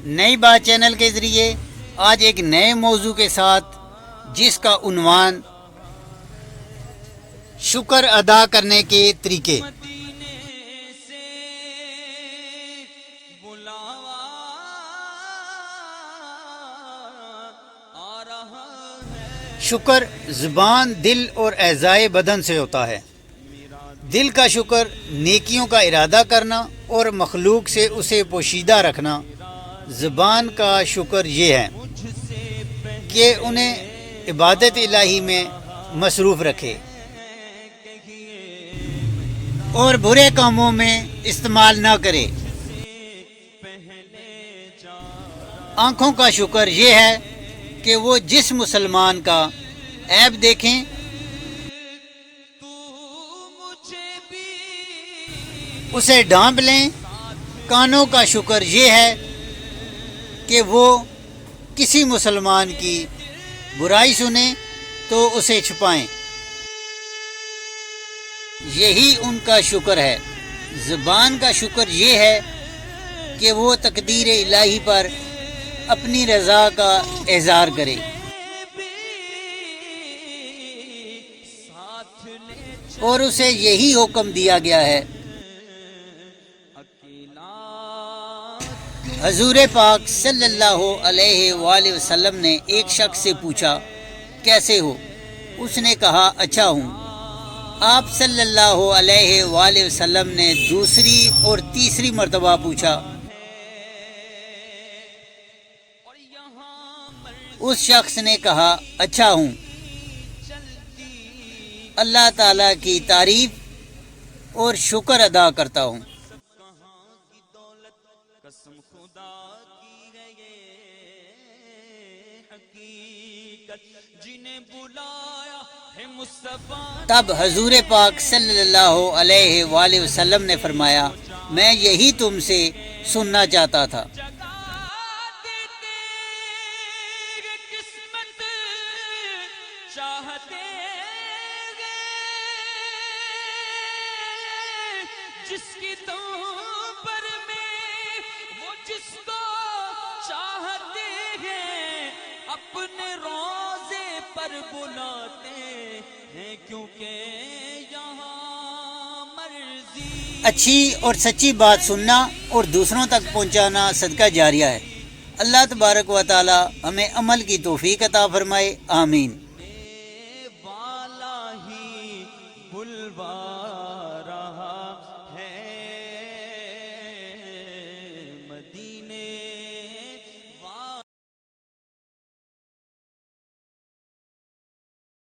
نئی بات چینل کے ذریعے آج ایک نئے موضوع کے ساتھ، جس کا عنوان شکر ادا کرنے کے طریقے۔ شکر زبان، دل اور اعضائے بدن سے ہوتا ہے۔ دل کا شکر نیکیوں کا ارادہ کرنا اور مخلوق سے اسے پوشیدہ رکھنا۔ زبان کا شکر یہ ہے کہ انہیں عبادت الہی میں مصروف رکھے اور برے کاموں میں استعمال نہ کرے۔ آنکھوں کا شکر یہ ہے کہ وہ جس مسلمان کا عیب دیکھیں اسے ڈھانپ لیں۔ کانوں کا شکر یہ ہے کہ وہ کسی مسلمان کی برائی سنیں تو اسے چھپائیں، یہی ان کا شکر ہے۔ زبان کا شکر یہ ہے کہ وہ تقدیر الہی پر اپنی رضا کا اظہار کرے اور اسے یہی حکم دیا گیا ہے۔ حضور پاک صلی اللہ علیہ وآلہ وسلم نے ایک شخص سے پوچھا، کیسے ہو؟ اس نے کہا، اچھا ہوں۔ آپ صلی اللہ علیہ وآلہ وسلم نے دوسری اور تیسری مرتبہ پوچھا۔ اس شخص نے کہا، اچھا ہوں۔ اللہ تعالیٰ کی تعریف اور شکر ادا کرتا ہوں۔ تب حضور پاک صلی اللہ علیہ وآلہ وسلم نے فرمایا، میں یہی تم سے سننا چاہتا تھا۔ جس کی تو پر میں وہ جس کو چاہتے ہیں اپنے روزے پر بلاتے ہیں، کیونکہ یہاں مرضی۔ اچھی اور سچی بات سننا اور دوسروں تک پہنچانا صدقہ جاریہ ہے۔ اللہ تبارک و تعالی ہمیں عمل کی توفیق عطا فرمائے، آمین۔